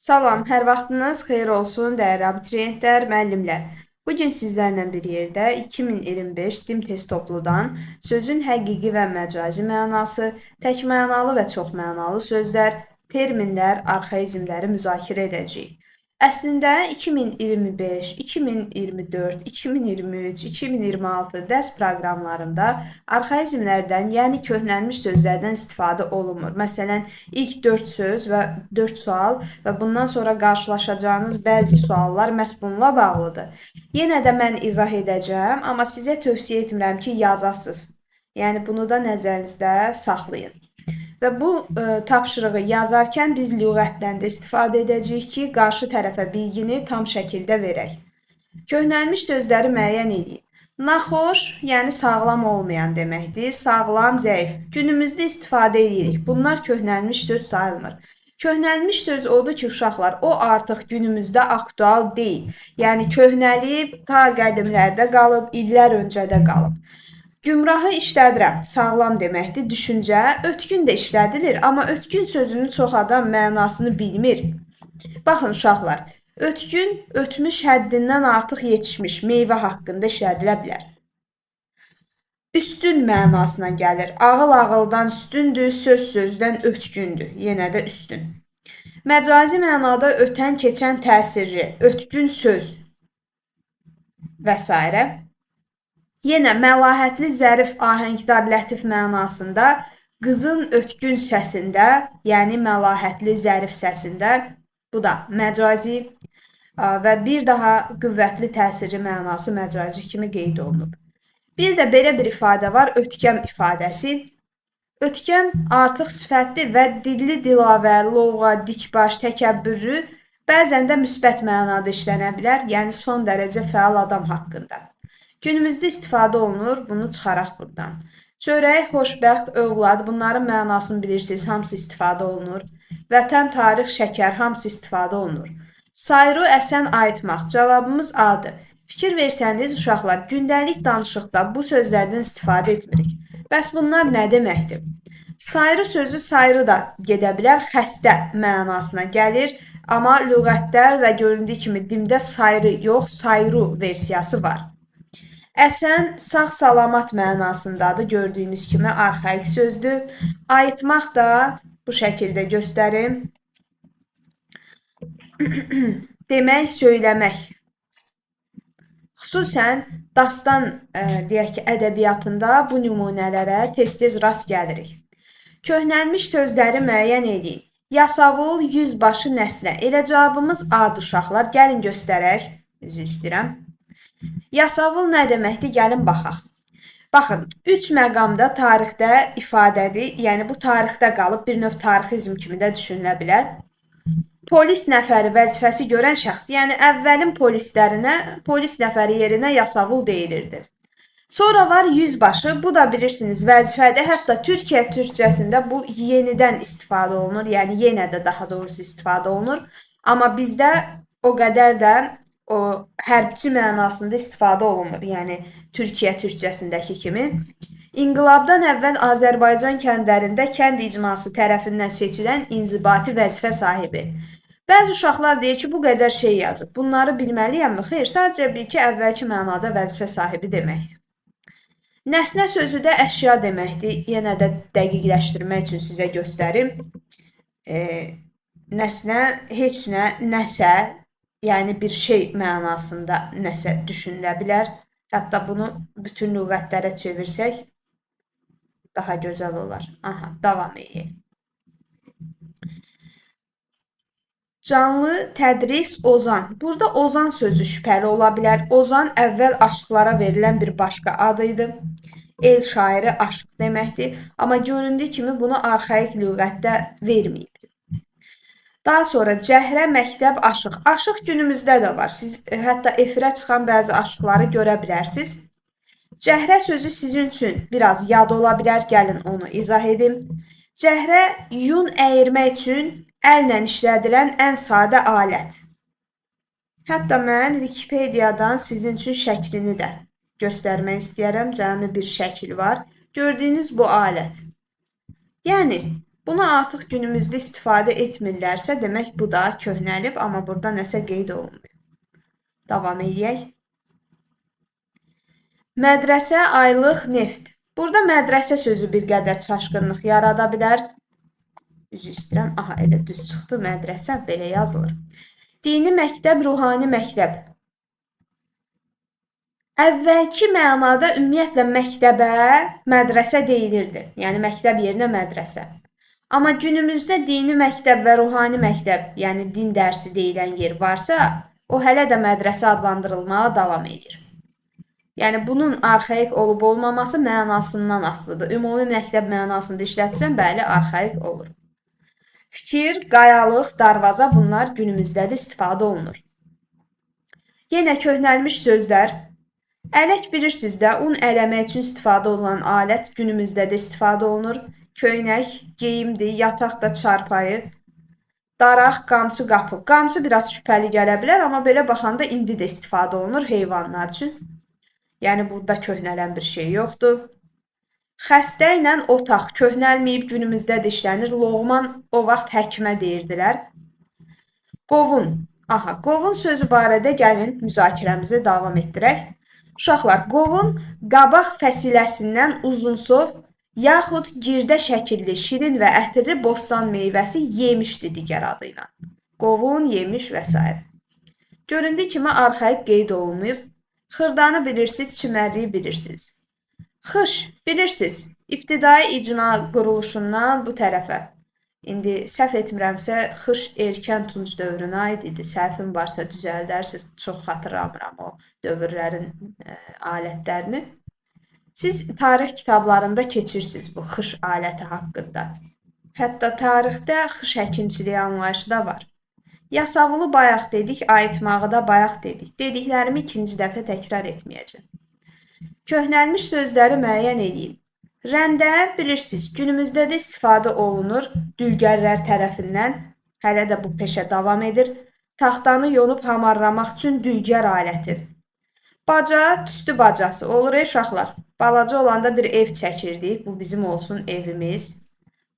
Salam, hər vaxtınız xeyir olsun, dəyərli abituriyentlər, müəllimlər. Bugün sizlərlə bir yerdə 2025 DİM test topludan sözün həqiqi və məcazi mənası, təkmənalı və çoxmənalı sözlər, terminlər, arxaizmləri müzakirə edəcəyik. Əslində 2025, 2024, 2023, 2026 dərs proqramlarında arxaizmlərdən, yəni köhnəlmiş sözlərdən istifadə olunmur. Məsələn, ilk 4 söz və 4 sual və bundan sonra qarşılaşacağınız bəzi suallar məhz bununla bağlıdır. Yenə də mən izah edəcəm, amma sizə tövsiyə etmirəm ki, yazasınız. Yəni bunu da nəzərinizdə saxlayın. Və bu tapşırığı yazarkən biz lüğətdən də istifadə edəcəyik ki, qarşı tərəfə bilgini tam şəkildə verək. Köhnəlmiş sözləri müəyyən edin. Naxoş, yəni sağlam olmayan deməkdir. Sağlam, zəif. Günümüzdə istifadə edirik. Bunlar köhnəlmiş söz sayılmır. Köhnəlmiş söz odur ki, uşaqlar, o artıq günümüzdə aktual deyil. Yəni köhnəlib, ta qədimlərdə qalıb, illər öncədə qalıb. Gümrahı işlədirəm, sağlam deməkdir, düşüncə. Ötkün də işlədilir, amma ötkün sözünün çox adam mənasını bilmir. Baxın uşaqlar, ötkün, ötmüş həddindən artıq yetişmiş meyvə haqqında işlədilə bilər. Üstün mənasına gəlir. Ağıl ağıldan üstündür, söz sözdən ötkündür. Yenə də üstün. Məcazi mənada ötən, keçən təsirli, ötkün söz və s. Yenə məlahətli, zərif, ahəngdar, lətif mənasında qızın ötkün səsində, yəni məlahətli, zərif səsində, bu da məcazi və bir daha qüvvətli, təsirli mənası məcazi kimi qeyd olunub. Bir də belə bir ifadə var, ötkəm ifadəsi. Ötkəm artıq sifətli və dilli, dilavər, lovğa, dikbaş, təkəbbürlü, bəzən də müsbət mənada işlənə bilər, yəni son dərəcə fəal adam haqqında. Günümüzdə istifadə olunur, bunu çıxaraq buradan. Çörək, xoşbəxt, övlad, bunların mənasını bilirsiniz, hamısı istifadə olunur. Vətən, tarix, şəkər, hamısı istifadə olunur. Sayru, əsən, ayıtmaq, cavabımız A-dır. Fikir versəniz, uşaqlar, gündəlik danışıqda bu sözlərdən istifadə etmirik. Bəs bunlar nə deməkdir? Sayru sözü sayrı da gedə bilər, xəstə mənasına gəlir, amma lüğətdə və göründüyü kimi dimdə sayrı yox, sayru versiyası var. Əsən sağ-salamat mənasındadır, gördüyünüz kimi arxaik sözdür. Ayıtmaq da bu şəkildə göstərim. Demək, söyləmək. Xüsusən dastan deyək ki, ədəbiyyatında bu nümunələrə tez-tez rast gəlirik. Köhnəlmiş sözləri müəyyən edin. Yasavul, yüzbaşı, nəslə. Elə cavabımız A-dır uşaqlar. Gəlin göstərək. Üzr istəyirəm. Yasavul nə deməkdir? Gəlin baxaq. Baxın, 3 məqamda tarixdə ifadədir. Yəni, bu tarixdə qalıb bir növ tarixizm kimi də düşünülə bilər. Polis nəfəri vəzifəsi görən şəxs, yəni əvvəlin polislərinə, polis nəfəri yerinə yasavul deyilirdi. Sonra var yüzbaşı, bu da bilirsiniz vəzifədə, hətta Türkiyə türkcəsində bu yenidən istifadə olunur, yəni yenə də daha doğrusu istifadə olunur. Amma bizdə o qədər də o hərbçi mənasında istifadə olunmur, yəni Türkiyə türkcəsindəki kimi. İnqilabdan əvvəl Azərbaycan kəndlərində kənd icması tərəfindən seçilən inzibati vəzifə sahibi. Bəzi uşaqlar deyir ki, bu qədər şey yazıb. Bunları bilməliyəmmi? Xeyr, sadəcə bil ki, əvvəlki mənada vəzifə sahibi deməkdir. Nəsnə sözü də əşya deməkdir. Yenə də dəqiqləşdirmək üçün sizə göstərim. Nəsnə heç nə, nəsə, yəni bir şey mənasında nəsə düşünülə bilər. Hətta bunu bütün lüğətlərə çevirsək daha gözəl olar. Aha, davam edək. Canlı, tədris, ozan. Burada ozan sözü şübhəli ola bilər. Ozan əvvəl aşıqlara verilən bir başqa adı idi. El şairi aşıq deməkdir. Amma göründüyü kimi bunu arxaik lüğətdə verməyibdir. Daha sonra cəhrə, məktəb, aşıq. Aşıq günümüzdə də var. Siz hətta efirə çıxan bəzi aşıqları görə bilərsiniz. Cəhrə sözü sizin üçün biraz yad ola bilər. Gəlin onu izah edim. Cəhrə, yun əyirmək üçün əllə işlədilən ən sadə alət. Hətta mən Wikipediyadan sizin üçün şəklini də göstərmək istəyərəm. Cəmi bir şəkil var. Gördüyünüz bu alət. Yəni, Bunu artıq günümüzdə istifadə etmirlərsə, demək bu da köhnəlib, amma burada nəsə qeyd olunmuyor. Davam edək. Mədrəsə, aylıq, neft. Burada mədrəsə sözü bir qədər çaşqınlıq yarada bilər. Üzr istəyirəm. Aha, elə düz çıxdı mədrəsə, belə yazılır. Dini məktəb, ruhani məktəb. Əvvəlki mənada ümumiyyətlə məktəbə mədrəsə deyilirdi. Yəni məktəb yerinə mədrəsə. Amma günümüzdə dini məktəb və ruhani məktəb, yəni din dərsi deyilən yer varsa, o hələ də mədrəsə adlandırılmağa davam edir. Yəni bunun arxaik olub olmaması mənasından asılıdır. Ümumi məktəb mənasında işlətsən, bəli, arxaik olur. Fikir, qayalıq, darvaza bunlar günümüzdə də istifadə olunur. Yenə köhnəlmiş sözlər. Ələk bilirsiniz də, un ələmək üçün istifadə olunan alət günümüzdə də istifadə olunur. Köynək, geyimdir, yataq da çarpayı, daraq, qamçı, qapı. Qamçı biraz şübhəli gələ bilər, amma belə baxanda indi də istifadə olunur heyvanlar üçün. Yəni burada köhnələn bir şey yoxdur. Xəstə ilə otaq köhnəlməyib, günümüzdə də işlənir. Loğman o vaxt həkimə deyirdilər. Qovun. Aha, qovun sözü barədə gəlin müzakirəmizi davam etdirək. Uşaqlar, qovun qabaq fəsiləsindən uzunsov, yaxud girdə şəkilli, şirin və ətirli bostan meyvəsi yemişdi digər adı ilə. Qovun, yemiş və s. Göründüyü kimi arxaik qeyd olunmayıb. Xırdanı bilirsiniz, çimərliyi bilirsiniz. Xış, bilirsiniz, ibtidai icma quruluşundan bu tərəfə. İndi səhv etmirəmsə, xış erkən tunc dövrünə aid idi. Səhvim varsa düzəldərsiniz, çox xatırlamıram o dövrlərin alətlərini. Siz tarix kitablarında keçirsiniz bu xış aləti haqqında. Hətta tarixdə xış həkinçiliyi anlayışı da var. Yasavulu bayaq dedik, ayıtmağı da bayaq dedik. Dediklərimi ikinci dəfə təkrar etməyəcəm. Köhnəlmiş sözləri müəyyən edin. Rəndə bilirsiniz, günümüzdə də istifadə olunur dülgərlər tərəfindən. Hələ də bu peşə davam edir. Taxtanı yonub hamarlamaq üçün dülgər aləti. Baca, tüstü bacası olur uşaqlar. Balaca olanda bir ev çəkirdik. Bu bizim olsun evimiz.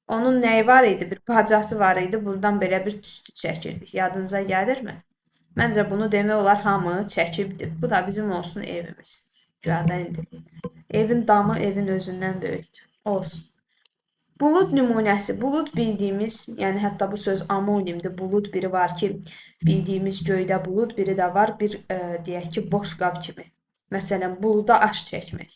Onun nəyi var idi? Bir bacası var idi. Buradan belə bir tüstü çəkirdik. Yadınıza gəlirmi? Məncə bunu demək olar hamı çəkibdir. Bu da bizim olsun evimiz. Güyadan indi. Evin damı evin özündən böyükdür. Olsun. Bulud nümunəsi. Bulud bildiyimiz, yəni hətta bu söz amonimdir. Bulud biri var ki, bildiyimiz göydə bulud, biri də var bir, deyək ki, boş qab kimi. Məsələn, buluda aş çəkmək.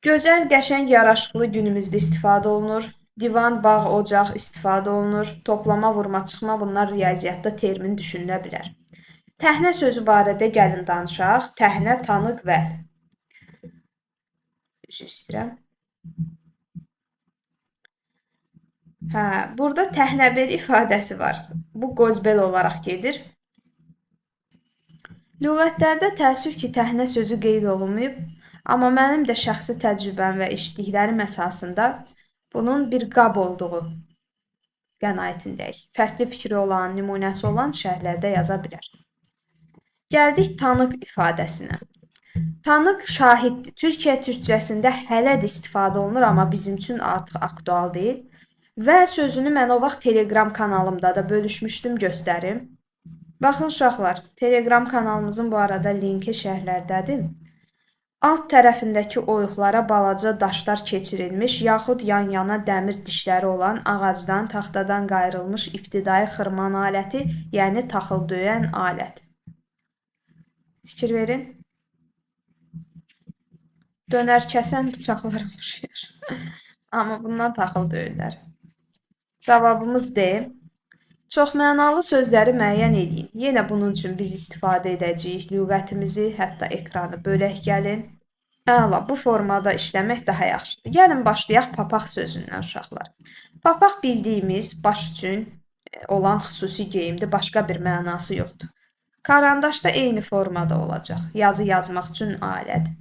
Gözəl, qəşəng, yaraşıqlı günümüzdə istifadə olunur. Divan, bağ, ocaq istifadə olunur. Toplama, vurma, çıxma bunlar riyaziyyatda termin düşünülə bilər. Təhnə sözü barədə gəlin danışaq. Təhnə, tanıq, vəl. Üzr istəyirəm. Burada təhnəbel ifadəsi var. Bu qozbel olaraq gedir. Lüğətlərdə təəssüf ki, təhnə sözü qeyd olunmayıb, amma mənim də şəxsi təcrübəm və eşitdiklərim əsasında bunun bir qab olduğu qənaətindəyik. Fərqli fikri olan, nümunəsi olan şərhlərdə yaza bilər. Gəldik tanıq ifadəsinə. Tanıq şahiddir. Türkiyə türkcəsində hələ də istifadə olunur, amma bizim üçün artıq aktual deyil. Və sözünü mən o vaxt Telegram kanalımda da bölüşmüşdüm, göstərim. Baxın uşaqlar, Telegram kanalımızın bu arada linki şərhlərdədir. Alt tərəfindəki oyuqlara balaca daşlar keçirilmiş, yaxud yan-yana dəmir dişləri olan ağacdan, taxtadan qayrılmış ibtidai xırman aləti, yəni taxıl döyən alət. Fikir verin. Dönər kəsən bıçaqlara oxşayır. Amma bundan taxıl döyürlər. Cavabımız D. Çoxmənalı sözləri müəyyən edin. Yenə bunun üçün biz istifadə edəcəyik lüğətimizi, hətta ekranı bölək gəlin. Əla, bu formada işləmək daha yaxşıdır. Gəlin başlayaq papaq sözündən uşaqlar. Papaq bildiyimiz baş üçün olan xüsusi geyimdir, başqa bir mənası yoxdur. Karandaş da eyni formada olacaq. Yazı yazmaq üçün alət.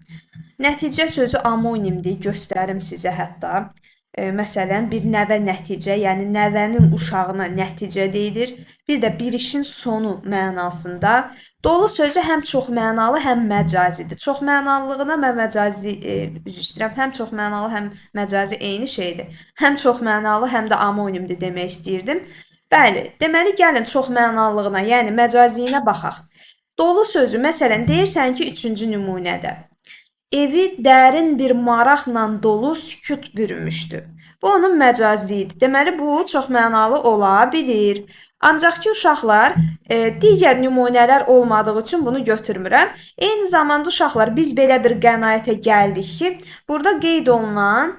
Nəticə sözü amonimdir, göstərim sizə hətta. Məsələn, bir nəvə nəticə, yəni nəvənin uşağına nəticə deyilir. Bir də bir işin sonu mənasında. Dolu sözü həm çoxmənalı, həm məcazidir. Çoxmənalılığına və məcazi, üzr istəyirəm, həm çoxmənalı, həm məcazi eyni şeydir. Həm çoxmənalı, həm də amonimdir demək istəyirdim. Bəli, deməli gəlin çoxmənalılığına, yəni məcaziliyinə baxaq. Dolu sözü, məsələn, deyirsən ki, 3-cü nümunədə. Evi dərin bir maraqla dolu sükut bürümüşdü. Bu onun məcazidir. Deməli, bu çoxmənalı ola bilir. Ancaq ki, uşaqlar, digər nümunələr olmadığı üçün bunu götürmürəm. Eyni zamanda uşaqlar, biz belə bir qənaətə gəldik ki, burada qeyd olunan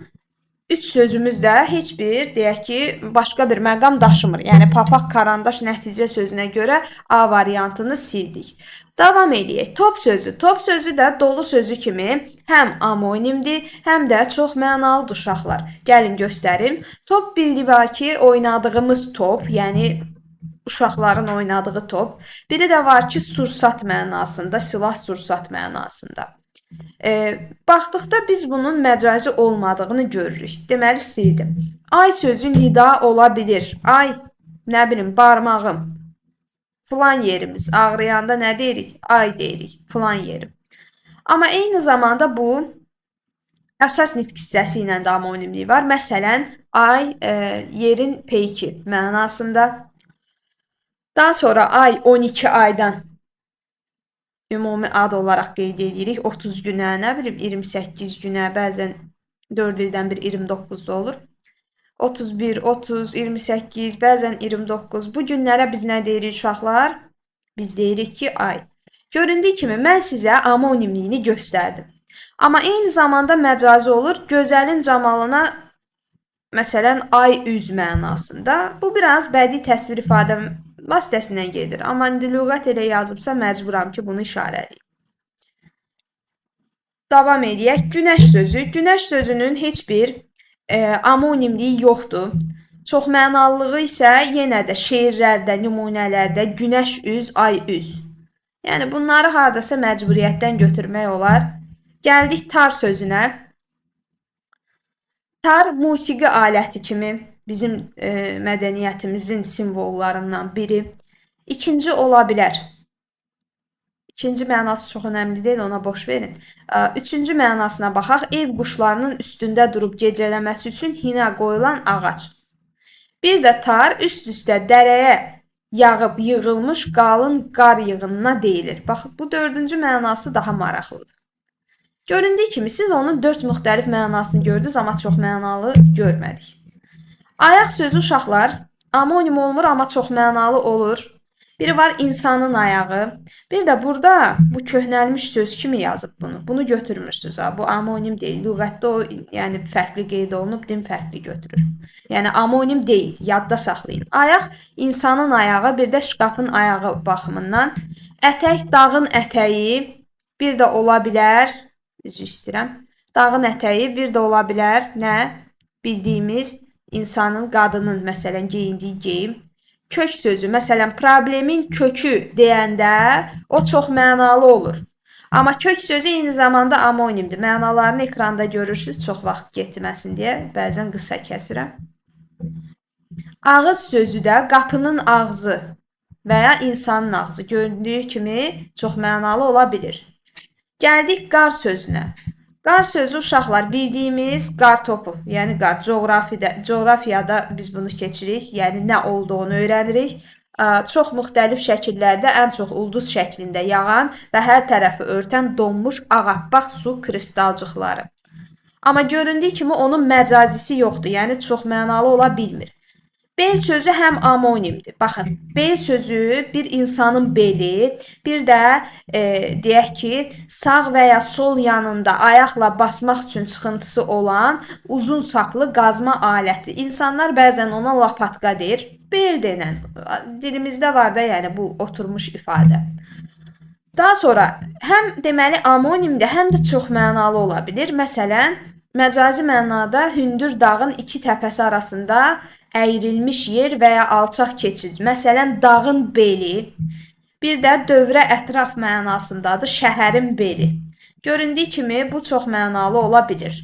üç sözümüz də heç bir, deyək ki, başqa bir məqam daşımır. Yəni, papaq, karandaş nəticə sözünə görə A variantını sildik. Davam eləyək. Top sözü. Top sözü də dolu sözü kimi həm amonimdir, həm də çox mənalıdır uşaqlar. Gəlin göstərim. Top bildiyi var ki, oynadığımız top, yəni uşaqların oynadığı top. Biri də var ki, sursat mənasında, silah sursat mənasında. Baxdıqda biz bunun məcazi olmadığını görürük. Deməli, sildim. Ay sözü nida ola bilir. Ay, nə bilim, barmağım. Filan yerimiz ağrıyanda nə deyirik? Ay deyirik, filan yerim. Amma eyni zamanda bu əsas nitq hissəsi ilə də amonimliyi var. Məsələn, ay yerin peyki mənasında. Daha sonra ay 12 aydan ümumi ad olaraq qeyd edirik. 30 günə, nə bilim 28 günə, bəzən 4 ildən bir 29 da olur. 31, 30, 28, bəzən 29. Bu günlərə biz nə deyirik uşaqlar? Biz deyirik ki, ay. Göründüyü kimi mən sizə amonimliyini göstərdim. Amma eyni zamanda məcazi olur. Gözəlin camalına, məsələn, ay üz mənasında. Bu biraz bədii təsvir ifadə vasitəsindən gedir. Amma indi lüğət elə yazıbsa məcburam ki, bunu işarələyim. Davam edək. Günəş sözü. Günəş sözünün heç bir amonimliyi yoxdur. Çoxmənalılığı isə yenə də şeirlərdə, nümunələrdə günəş üz, ay üz. Yəni bunları hardasa məcburiyyətdən götürmək olar. Gəldik tar sözünə. Tar musiqi aləti kimi bizim mədəniyyətimizin simvollarından biri. İkinci ola bilər. İkinci mənası çox önəmli deyil, ona boş verin. Üçüncü mənasına baxaq. Ev quşlarının üstündə durub gecələməsi üçün hinə qoyulan ağac. Bir də tar üst-üstə dərəyə yağıb yığılmış qalın qar yığınına deyilir. Bax, bu dördüncü mənası daha maraqlıdır. Göründüyü kimi siz onun 4 müxtəlif mənasını gördünüz, amma çox mənalı görmədik. Ayaq sözü uşaqlar amonim olmur, amma çox mənalı olur. Biri var insanın ayağı. Bir də burada bu köhnəlmiş söz kimi yazıb bunu. Bunu götürmürsünüz. Bu amonim deyil. Lüğətdə o yəni fərqli qeyd olunub, din fərqli götürür. Yəni amonim deyil. Yadda saxlayın. Ayaq insanın ayağı, bir də şkafın ayağı baxımından. Ətək, dağın ətəyi, bir də ola bilər, üzr istəyirəm. Dağın ətəyi, bir də ola bilər nə? Bildiyimiz insanın, qadının məsələn geyindiyi geyim. Kök sözü, məsələn, problemin kökü deyəndə o çox mənalı olur. Amma kök sözü eyni zamanda amonimdir. Mənalarını ekranda görürsünüz, çox vaxt getməsin deyə. Bəzən qısa kəsirəm. Ağız sözü də qapının ağzı və ya insanın ağzı. Göründüyü kimi çox mənalı ola bilir. Gəldik qar sözünə. Qar sözü uşaqlar bildiyimiz qar topu, yəni qar, coğrafiyada biz bunu keçirik, yəni nə olduğunu öyrənirik. Çox müxtəlif şəkillərdə, ən çox ulduz şəklində yağan və hər tərəfi örtən donmuş ağappaq su kristalcıqları. Amma göründüyü kimi onun məcazisi yoxdur, yəni çox mənalı ola bilmir. Bel sözü həm amonimdir. Baxın, bel sözü bir insanın beli, bir də deyək ki, sağ və ya sol yanında ayaqla basmaq üçün çıxıntısı olan uzun saplı qazma aləti. İnsanlar bəzən ona lapatka deyir. Bel denən. Dilimizdə var da, yəni bu oturmuş ifadə. Daha sonra həm deməli amonimdir, həm də çox mənalı ola bilir. Məsələn, məcazi mənada hündür dağın iki təpəsi arasında əyrilmiş yer və ya alçaq keçid. Məsələn, dağın beli, bir də dövrə ətraf mənasındadır, şəhərin beli. Göründüyü kimi bu çox mənalı ola bilir.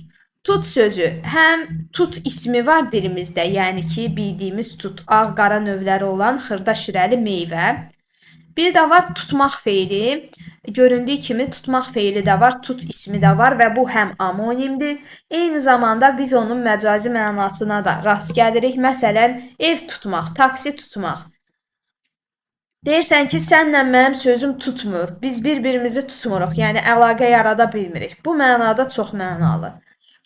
Tut sözü həm tut ismi var dilimizdə, yəni ki, bildiyimiz tut, ağ-qara növləri olan xırda şirəli meyvə. Bir də var tutmaq feili. Göründüyü kimi tutmaq feili də var, tut ismi də var və bu həm amonimdir. Eyni zamanda biz onun məcazi mənasına da rast gəlirik. Məsələn, ev tutmaq, taksi tutmaq. Deyirsən ki, sənlə mənim sözüm tutmur, biz bir-birimizi tutmuruq, yəni əlaqə yarada bilmirik. Bu mənada çox mənalı.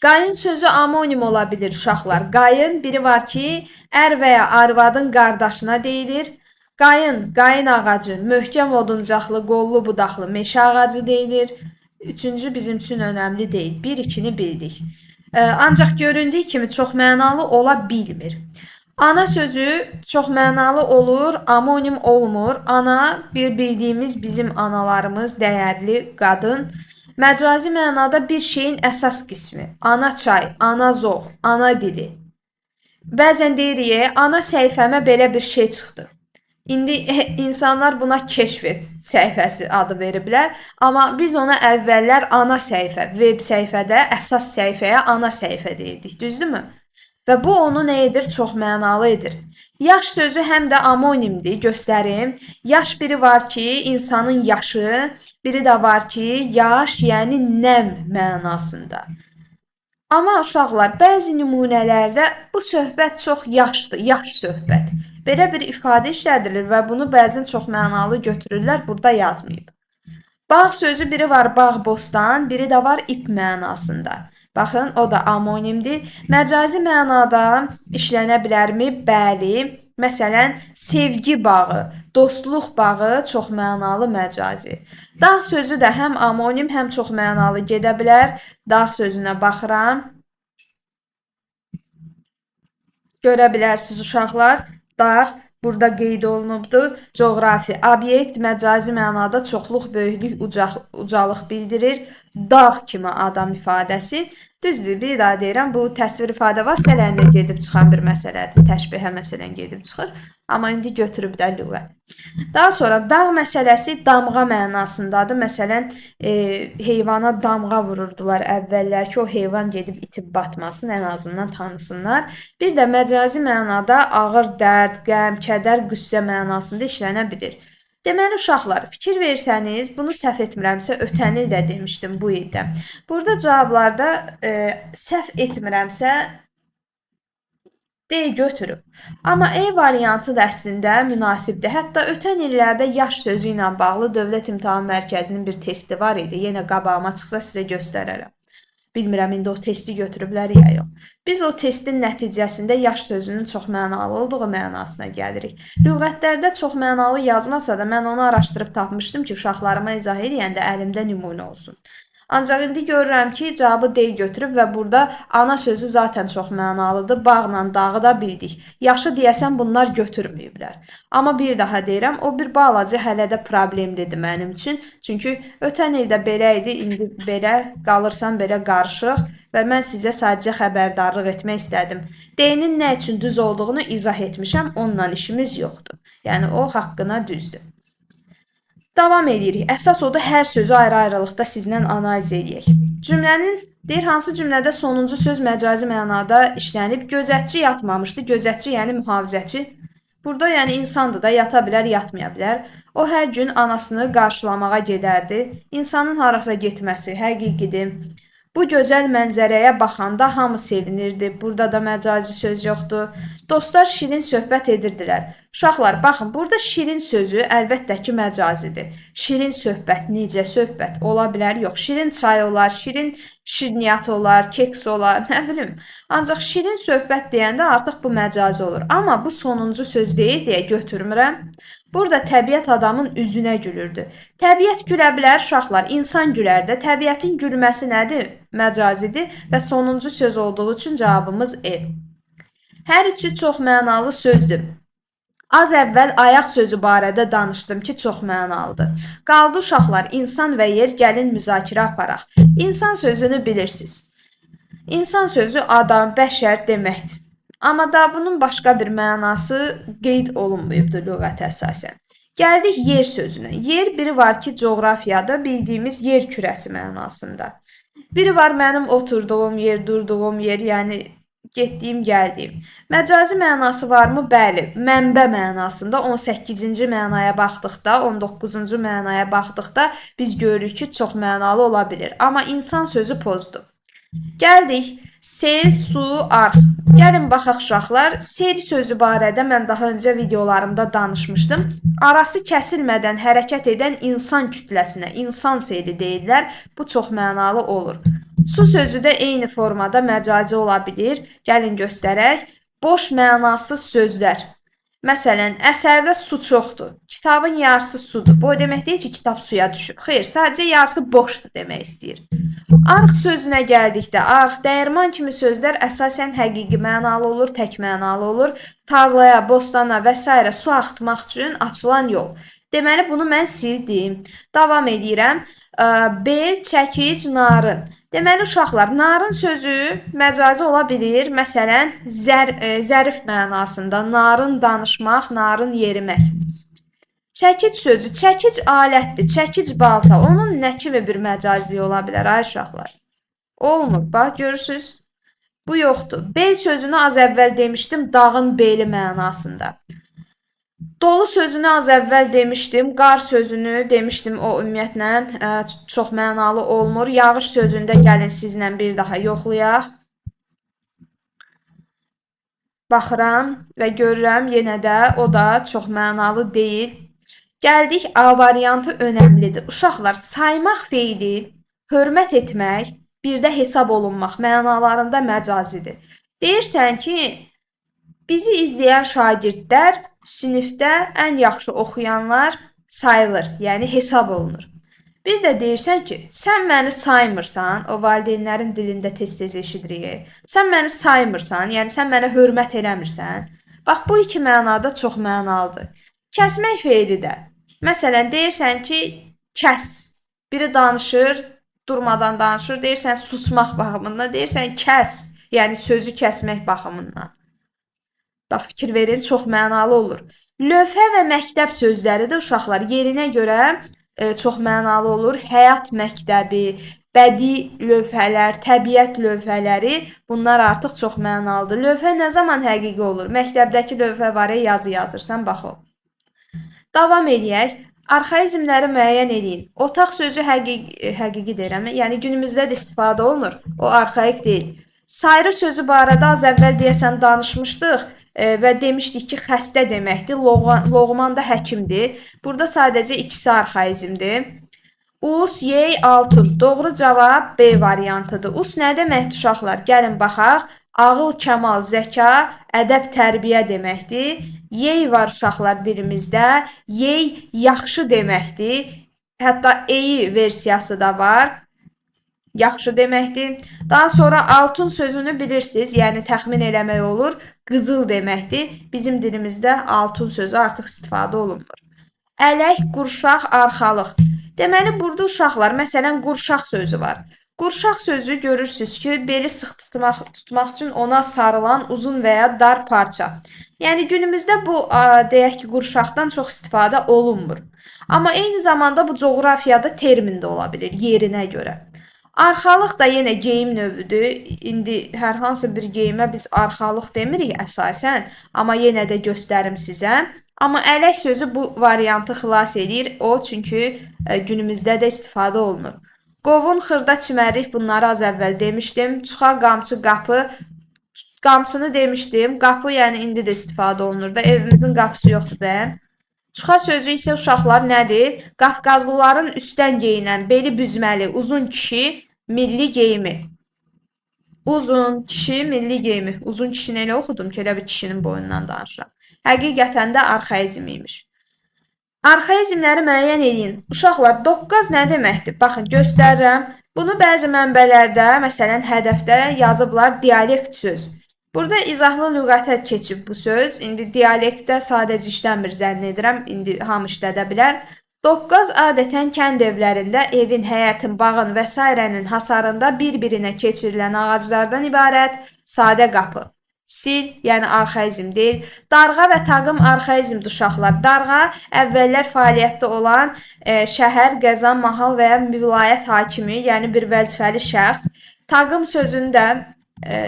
Qayın sözü amonim ola bilir uşaqlar. Qayın biri var ki, ər və ya arvadın qardaşına deyilir. Qayın ağacı, möhkəm oduncaqlı, qollu budaqlı meşə ağacı deyilir. Üçüncü bizim üçün önəmli deyil. Bir, ikini bildik. Ancaq göründüyü kimi çox mənalı ola bilmir. Ana sözü çox mənalı olur, amonim olmur. Ana bir bildiyimiz bizim analarımız, dəyərli qadın. Məcazi mənada bir şeyin əsas qismi. Ana çay, ana zoğ, ana dili. Bəzən deyirik, ana səhifəmə belə bir şey çıxdı. İndi insanlar buna keşfet səhifəsi adı veriblər. Amma biz ona əvvəllər ana səhifə, web səhifədə əsas səhifəyə ana səhifə deyirdik, düzdürmü? Və bu onu nə edir? Çox mənalı edir. Yaş sözü həm də amonimdir, göstərim. Yaş biri var ki, insanın yaşı, biri də var ki, yaş, yəni nəm mənasında. Amma uşaqlar, bəzi nümunələrdə bu söhbət çox yaşdır, yaş söhbət. Belə bir ifadə işlədilir və bunu bəzən çox mənalı götürürlər, burada yazmayıb. Bağ sözü biri var bağ, bostan, biri də var ip mənasında. Baxın, o da amonimdir. Məcazi mənada işlənə bilərmi? Bəli. Məsələn, sevgi bağı, dostluq bağı çox mənalı məcazi. Dağ sözü də həm amonim, həm çox mənalı gedə bilər. Dağ sözünə baxıram. Görə bilərsiniz uşaqlar. Dağ burada qeyd olunubdur. Coğrafi obyekt məcazi mənada çoxluq, böyüklük, ucalıq bildirir. Dağ kimi adam ifadəsi. Düzdür, bir daha deyirəm, bu təsvir ifadə vasitələrində gedib çıxan bir məsələdir. Təşbihə məsələn gedib çıxır. Amma indi götürüb də lüğət. Daha sonra dağ məsələsi damğa mənasındadır. Məsələn, heyvana damğa vururdular əvvəllər ki, o heyvan gedib itib batmasın, ən azından tanısınlar. Bir də məcazi mənada ağır dərd, qəm, kədər, qüssə mənasında işlənə bilir. Deməli, uşaqlar, fikir versəniz, bunu səhv etmirəmsə, ötən il də demişdim bu ildə. Burada cavablarda səhv etmirəmsə, D götürüb. Amma E variantı da əslində münasibdir. Hətta ötən illərdə yaş sözü ilə bağlı Dövlət İmtahan Mərkəzinin bir testi var idi. Yenə qabağıma çıxsa sizə göstərərəm. Bilmirəm, indi o testi götürüblər ya yox. Biz o testin nəticəsində yaş sözünün çox mənalı olduğu mənasına gəlirik. Lüğətlərdə çox mənalı yazmasa da mən onu araşdırıb tapmışdım ki, uşaqlarıma izah edəndə əlimdə nümunə olsun. Ancaq indi görürəm ki, cavabı D götürüb və burada ana sözü zaten çox mənalıdır. Bağla dağı da bildik. Yaşı deyəsən bunlar götürməyiblər. Amma bir daha deyirəm, o bir balaca hələ də problemlidir mənim üçün. Çünki ötən ildə belə idi, indi belə qalırsan belə qarışıq və mən sizə sadəcə xəbərdarlıq etmək istədim. D-nin nə üçün düz olduğunu izah etmişəm, onunla işimiz yoxdur. Yəni o haqqına düzdür. Davam edirik. Əsas odur, hər sözü ayrı-ayrılıqda sizlə analiz edək. Cümlənin deyir, hansı cümlədə sonuncu söz məcazi mənada işlənib? Gözətçi yatmamışdı. Gözətçi yəni mühafizəçi. Burada yəni insandır da, yata bilər, yatmaya bilər. O hər gün anasını qarşılamağa gedərdi. İnsanın harasa getməsi həqiqidir. Bu gözəl mənzərəyə baxanda hamı sevinirdi. Burada da məcazi söz yoxdur. Dostlar şirin söhbət edirdilər. Uşaqlar, baxın, burada şirin sözü əlbəttə ki, məcazidir. Şirin söhbət, necə söhbət ola bilər? Yox, şirin çay olar, şirin şirniyyat olar, keks olar, nə bilim. Ancaq şirin söhbət deyəndə artıq bu məcazi olur. Amma bu sonuncu söz deyil deyə götürmürəm. Burada təbiət adamın üzünə gülürdü. Təbiət gülə bilər, uşaqlar, insan gülər də. Təbiətin gülməsi nədir? Məcazidir və sonuncu söz olduğu üçün cavabımız E. Hər üçü çox mənalı sözdür. Az əvvəl ayaq sözü barədə danışdım ki, çox mənalıdır. Qaldı uşaqlar, insan və yer, gəlin müzakirə aparaq. İnsan sözünü bilirsiniz. İnsan sözü adam, bəşər deməkdir. Amma da bunun başqa bir mənası qeyd olunmayıbdır lüğətə əsasən. Gəldik yer sözünə. Yer biri var ki, coğrafiyada bildiyimiz yer kürəsi mənasında. Biri var mənim oturduğum yer, durduğum yer, yəni getdiyim, gəldiyim. Məcazi mənası varmı? Bəli. Mənbə mənasında 18-ci mənaya baxdıqda, 19-cu mənaya baxdıqda biz görürük ki, çox mənalı ola bilir. Amma insan sözü pozdur. Gəldik. Sel, su, arx. Gəlin baxaq uşaqlar. Sel sözü barədə mən daha öncə videolarımda danışmışdım. Arası kəsilmədən hərəkət edən insan kütləsinə insan seli deyirlər. Bu çox mənalı olur. Su sözü də eyni formada məcazi ola bilir. Gəlin göstərək. Boş mənasız sözlər. Məsələn, əsərdə su çoxdur. Kitabın yarısı sudur. Bu o demək deyil ki, kitab suya düşür. Xeyr, sadəcə yarısı boşdur demək istəyir. Arx sözünə gəldikdə, arx, dəyirman kimi sözlər əsasən həqiqi mənalı olur, tək mənalı olur. Tarlaya, bostana və s. su axıtmaq üçün açılan yol. Deməli, bunu mən sildim. Davam edirəm. Bel, çəkic, narın. Deməli, uşaqlar, narın sözü məcazi ola bilir. Məsələn, zərif mənasında narın danışmaq, narın yerimək. Çəkic sözü, çəkic alətdir, çəkic balta. Onun nə kimi bir məcazi ola bilər, ay uşaqlar? Olmur, bax, görürsünüz. Bu yoxdur. Bel sözünü az əvvəl demişdim, dağın beli mənasında. Dolu sözünü az əvvəl demişdim, qar sözünü demişdim, o ümumiyyətlə çox mənalı olmur. Yağış sözündə gəlin sizlə bir daha yoxlayaq. Baxıram və görürəm, yenə də o da çox mənalı deyil. Gəldik, A variantı önəmlidir. Uşaqlar, saymaq feili, hörmət etmək, bir də hesab olunmaq mənalarında məcazidir. Deyirsən ki, bizi izləyən şagirdlər sinifdə ən yaxşı oxuyanlar sayılır, yəni hesab olunur. Bir də deyirsən ki, sən məni saymırsan, o valideynlərin dilində tez-tez eşidirik. Sən məni saymırsan, yəni sən mənə hörmət eləmirsən. Bax, bu iki mənada çox mənalıdır. Kəsmək feili də. Məsələn, deyirsən ki, kəs. Biri danışır, durmadan danışır. Deyirsən, susmaq baxımından. Deyirsən, kəs. Yəni, sözü kəsmək baxımından. Bax, fikir verin, çox mənalı olur. Lövhə və məktəb sözləri də uşaqlar yerinə görə çox mənalı olur. Həyat məktəbi, bədii lövhələr, təbiət lövhələri, bunlar artıq çox mənalıdır. Lövhə nə zaman həqiqi olur? Məktəbdəki lövhə var ya, yazı yazırsan, bax o. Davam edək. Arxaizmləri müəyyən edin. Otaq sözü həqiqi deyirəm, yəni günümüzdə də istifadə olunur. O arxaik deyil. Sayrı sözü barədə az əvvəl deyəsən danışmışdıq və demişdik ki, xəstə deməkdir. Loğman da həkimdir. Burada sadəcə ikisi arxaizmdir. Us, yey, altın. Doğru cavab B variantıdır. Us nə deməkdir uşaqlar? Gəlin baxaq. Ağıl, kəmal, zəka, ədəb, tərbiyə deməkdir. Yey var uşaqlar dilimizdə. Yey yaxşı deməkdir. Hətta eyi versiyası da var. Yaxşı deməkdir. Daha sonra altın sözünü bilirsiniz, yəni təxmin eləmək olur. Qızıl deməkdir. Bizim dilimizdə altın sözü artıq istifadə olunmur. Ələk, qurşaq, arxalıq. Deməli, burada uşaqlar, məsələn, qurşaq sözü var. Qurşaq sözü görürsünüz ki, beli sıx tutmaq üçün ona sarılan uzun və ya dar parça. Yəni, günümüzdə bu, deyək ki, qurşaqdan çox istifadə olunmur. Amma eyni zamanda bu coğrafiyada termin də ola bilir, yerinə görə. Arxalıq da yenə geyim növüdür. İndi hər hansı bir geyimə biz arxalıq demirik əsasən, amma yenə də göstərim sizə. Amma ələk sözü bu variantı xilas edir. O, çünki günümüzdə də istifadə olunur. Qovun, xırda, çimərlik bunları az əvvəl demişdim. Çuxa, qamçı, qapı. Qamçını demişdim. Qapı, yəni indi də istifadə olunur da. Evimizin qapısı yoxdur da. Çuxa sözü isə uşaqlar nədir? Qafqazlıların üstdən geyinən, beli büzməli, uzun kişi, milli geyimi. Uzun kişi, milli geyimi. Uzun kişini elə oxudum ki, elə bir kişinin boyundan danışıram. Həqiqətən də arxaizm imiş. Arxaizmləri müəyyən edin. Uşaqlar, doqqaz nə deməkdir? Baxın, göstərirəm. Bunu bəzi mənbələrdə, məsələn, hədəfdə yazıblar dialekt söz. Burada izahlı lüğətə keçib bu söz. İndi dialektdə sadəcə işləmir zənn edirəm. İndi hamı işlədə bilər. Doqqaz adətən kənd evlərində evin, həyətin, bağın və s. hasarında bir-birinə keçirilən ağaclardan ibarət sadə qapı. Sil, yəni arxaizm deyil. Darğa və taqım arxaizmdir uşaqlar. Darğa əvvəllər fəaliyyətdə olan şəhər, qəza, mahal və ya vilayət hakimi, yəni bir vəzifəli şəxs. Taqım sözündə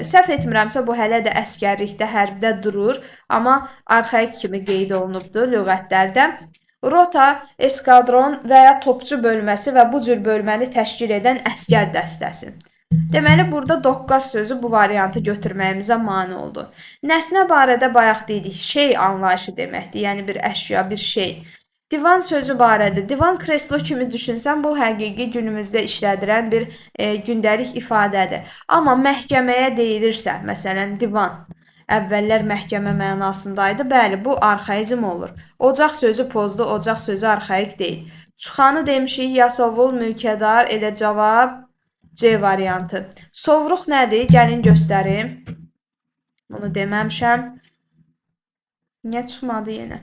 səhv etmirəmsə bu hələ də əsgərlikdə, hərbdə durur, amma arxaik kimi qeyd olunubdur lüğətlərdə. Rota, eskadron və ya topçu bölməsi və bu cür bölməni təşkil edən əsgər dəstəsi. Deməli, burada doqqaz sözü bu variantı götürməyimizə mane oldu. Nəsnə barədə bayaq dedik, şey anlayışı deməkdir, yəni bir əşya, bir şey. Divan sözü barədə, divan kreslo kimi düşünsən, bu həqiqi günümüzdə işlədilən bir gündəlik ifadədir. Amma məhkəməyə deyilirsə, məsələn, divan, əvvəllər məhkəmə mənasındaydı, bəli, bu arxaizm olur. Ocaq sözü pozdu, ocaq sözü arxaik deyil. Çuxanı demişik, yasovul, mülkədar, elə cavab C variantı. Sovruq nədir? Gəlin göstərim. Bunu deməmişəm. Niyə çıxmadı yenə?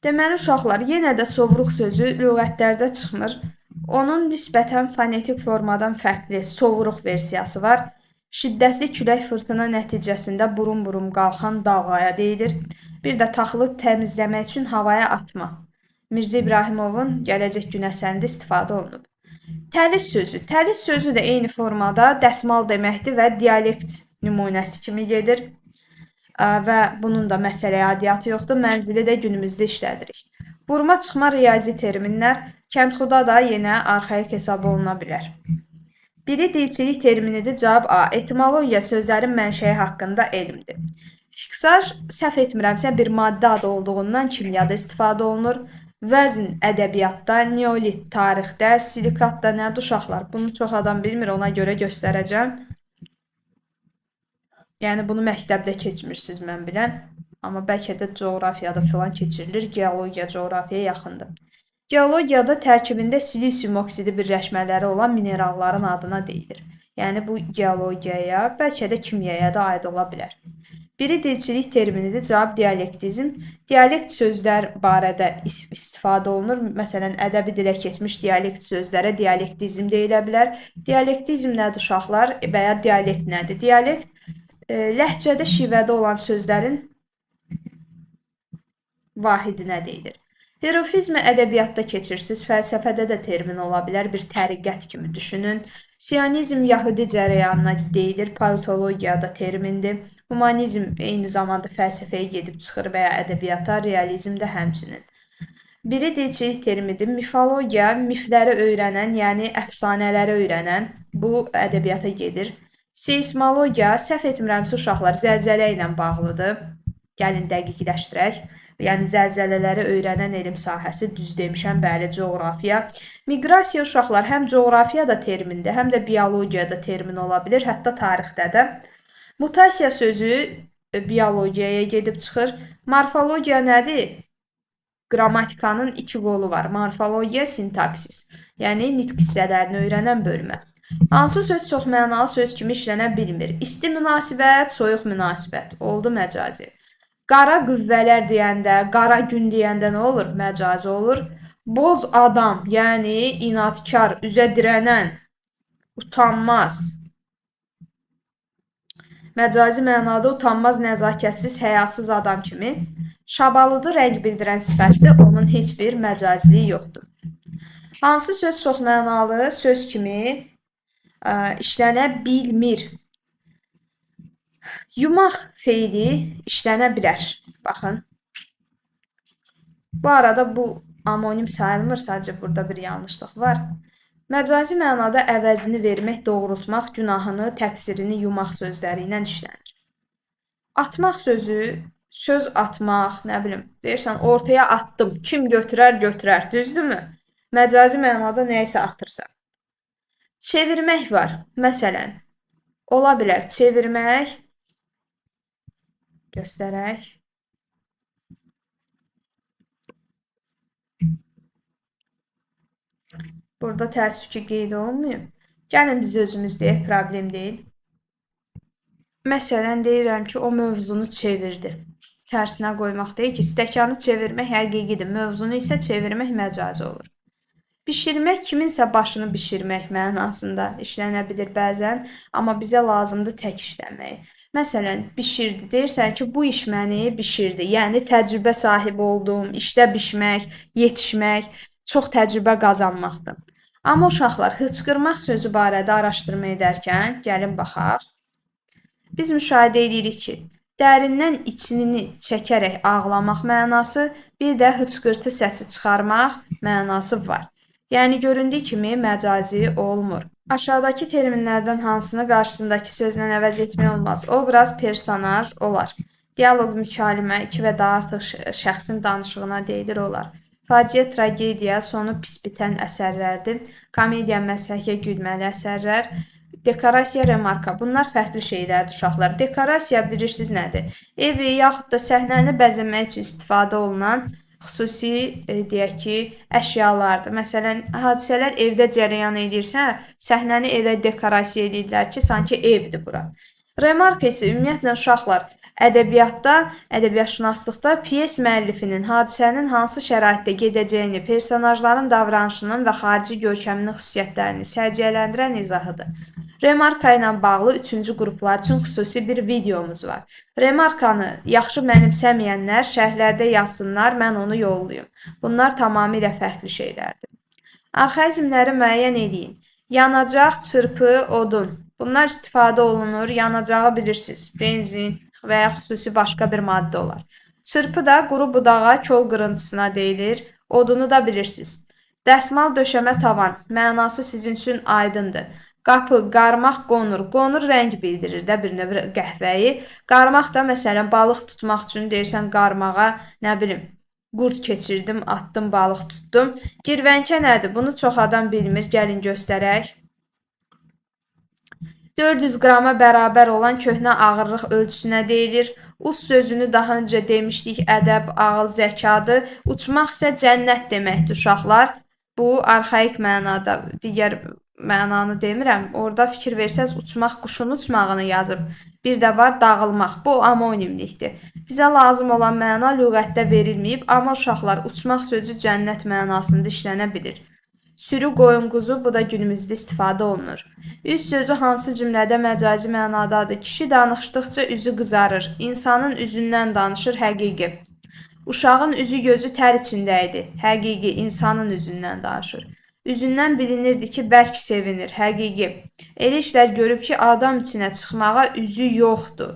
Deməli, uşaqlar, yenə də sovruq sözü lüğətlərdə çıxmır. Onun nisbətən fonetik formadan fərqli sovruq versiyası var. Şiddətli külək fırtına nəticəsində burum-burum qalxan dalğaya deyilir. Bir də taxılı təmizləmək üçün havaya atma. Mirzə İbrahimovun Gələcək Gün əsərində istifadə olunub. Təlis sözü. Təlis sözü də eyni formada dəsmal deməkdir və dialekt nümunəsi kimi gedir. Və bunun da məsələyə adiyyatı yoxdur. Mənzili də günümüzdə işlədirik. Vurma çıxma riyazi terminlər kəndxuda da yenə arxaik hesab oluna bilər. Biri dilçilik terminidir. Cavab A. Etimologiya sözlərin mənşəyi haqqında elmdir. Fiksaj, səhv etmirəmsə, bir maddə adı olduğundan kimyada istifadə olunur. Vəzn ədəbiyyatda, neolit tarixdə, silikatda nədir uşaqlar? Bunu çox adam bilmir, ona görə göstərəcəm. Yəni, bunu məktəbdə keçmirsiniz, mən bilən. Amma bəlkə də coğrafiyada filan keçirilir, geologiya coğrafiyaya yaxındır. Geologiyada tərkibində silisium oksidi birləşmələri olan mineralların adına deyilir. Yəni, bu geologiyaya, bəlkə də kimyaya da aid ola bilər. Biri dilçilik terminidir, cavab dialektizm. Dialekt sözlər barədə istifadə olunur. Məsələn, ədəbi dilə keçmiş dialekt sözlərə dialektizm deyilə bilər. Dialektizm nədir uşaqlar və ya dialekt nədir? Dialekt ləhcədə, şivədə olan sözlərin vahidinə deyilir. Hierofizmi ədəbiyyatda keçirsiniz, fəlsəfədə də termin ola bilər, bir təriqət kimi düşünün. Siyonizm yahudi cərəyanına deyilir, politologiyada termindir. Humanizm eyni zamanda fəlsəfəyə gedib çıxır və ya ədəbiyyata, realizm də həmçinin. Biri dilçilik termidir. Mifologiya, mifləri öyrənən, yəni əfsanələri öyrənən, bu ədəbiyyata gedir. Seismologiya, səhv etmirəmsə uşaqlar, zəlzələ ilə bağlıdır. Gəlin dəqiqləşdirək. Yəni, zəlzələləri öyrənən elm sahəsi, düz demişəm, bəli, coğrafiya. Miqrasiya uşaqlar həm coğrafiya da termindir, həm də biologiya da termin ola bilir, hətta tarixdə də. Mutasiya sözü biologiyaya gedib çıxır. Morfologiya nədir? Qrammatikanın iki qolu var. Morfologiya, sintaksis. Yəni, nitq hissələrini öyrənən bölmə. Hansı söz çox mənalı söz kimi işlənə bilmir? İsti münasibət, soyuq münasibət. Oldu məcazi. Qara qüvvələr deyəndə, qara gün deyəndə nə olur? Məcazi olur. Boz adam, yəni inadkar, üzə dirənən, utanmaz. Məcazi mənada utanmaz, nəzakətsiz, həyasız adam kimi. Şabalıdır, rəng bildirən sifətdir, onun heç bir məcaziliyi yoxdur. Hansı söz çox mənalı söz kimi işlənə bilmir? Yumaq feili işlənə bilər. Baxın. Bu arada bu amonim sayılmır, sadəcə burada bir yanlışlıq var. Məcazi mənada əvəzini vermək, doğrultmaq, günahını, təqsirini yumaq sözləri ilə işlənir. Atmaq sözü, söz atmaq, nə bilim, deyirsən, ortaya atdım, kim götürər, götürər, düzdürmü? Məcazi mənada nəyisə atırsan. Çevirmək var, məsələn, ola bilər çevirmək, göstərək. Burada təəssüf ki, qeyd olunmuyor. Gəlin biz özümüz deyək, problem deyil. Məsələn, deyirəm ki, o mövzunu çevirdi. Tərsinə qoymaq deyil ki, stəkanı çevirmək həqiqidir, mövzunu isə çevirmək məcazi olur. Bişirmək, kiminsə başını bişirmək mənasında işlənə bilir bəzən, amma bizə lazımdır tək işlənmək. Məsələn, bişirdi. Deyirsən ki, bu iş məni bişirdi. Yəni təcrübə sahibi oldum, işdə bişmək, yetişmək, çox təcrübə qazanmaqdır. Amma uşaqlar, hıçqırmaq sözü barədə araşdırma edərkən gəlin baxaq. Biz müşahidə edirik ki, dərindən içini çəkərək ağlamaq mənası, bir də hıçqırtı səsi çıxarmaq mənası var. Yəni göründüyü kimi məcazi olmur. Aşağıdakı terminlərdən hansını qarşısındakı sözlə əvəz etmək olmaz? Obraz, personaj olar. Dialoq, mükalimə, iki və daha artıq şəxsin danışığına deyilir olar. Faciə, tragediya, sonu pis bitən əsərlərdir. Komediya, məsələhə gülməli əsərlər. Dekorasiya, remarka. Bunlar fərqli şeylərdir uşaqlar. Dekorasiya bilirsiniz nədir? Evi yaxud da səhnəni bəzəmək üçün istifadə olunan xüsusi deyək ki, əşyalardır. Məsələn, hadisələr evdə cərəyan edirsə, səhnəni elə dekorasiya edirlər ki, sanki evdir bura. Remarka isə ümumiyyətlə uşaqlar ədəbiyyatda, ədəbiyyatşünaslıqda pyes müəllifinin hadisənin hansı şəraitdə gedəcəyini, personajların davranışının və xarici görkəminin xüsusiyyətlərini səciyyələndirən izahıdır. Remarka ilə bağlı 3-cü qruplar üçün xüsusi bir videomuz var. Remarkanı yaxşı mənimsəməyənlər şərhlərdə yazsınlar, mən onu yollayım. Bunlar tamamilə fərqli şeylərdir. Arxaizmləri müəyyən edin. Yanacaq, çırpı, odun. Bunlar istifadə olunur. Yanacağı bilirsiniz. Benzin və ya xüsusi başqa bir maddə olar. Çırpı da quru budağa, kol qırıntısına deyilir. Odunu da bilirsiniz. Dəsmal, döşəmə, tavan. Mənası sizin üçün aydındır. Qapı, qarmaq, qonur. Qonur rəng bildirir də bir növ qəhvəyi. Qarmaq da məsələn balıq tutmaq üçün deyirsən qarmağa, nə bilim, qurd keçirdim, atdım, balıq tutdum. Girvənkə nədir? Bunu çox adam bilmir. Gəlin göstərək. 400 qrama bərabər olan köhnə ağırlıq ölçüsünə deyilir. Us sözünü daha öncə demişdik, ədəb, ağıl, zəkadır. Uçmaq isə cənnət deməkdir uşaqlar. Bu arxaik mənada, digər mənanı demirəm. Orada fikir versəz uçmaq, quşun uçmağını yazıb. Bir də var dağılmaq. Bu amonimlikdir. Bizə lazım olan məna lüğətdə verilməyib, amma uşaqlar uçmaq sözü cənnət mənasında işlənə bilir. Sürü, qoyun, quzu, bu da günümüzdə istifadə olunur. Üz sözü hansı cümlədə məcazi mənadadır? Kişi danışdıqca üzü qızarır. İnsanın üzündən danışır, həqiqi. Uşağın üzü gözü tər içində idi. Həqiqi, insanın üzündən danışır. Üzündən bilinirdi ki, bərk sevinir, həqiqi. Elə işlər görüb ki, adam içinə çıxmağa üzü yoxdur.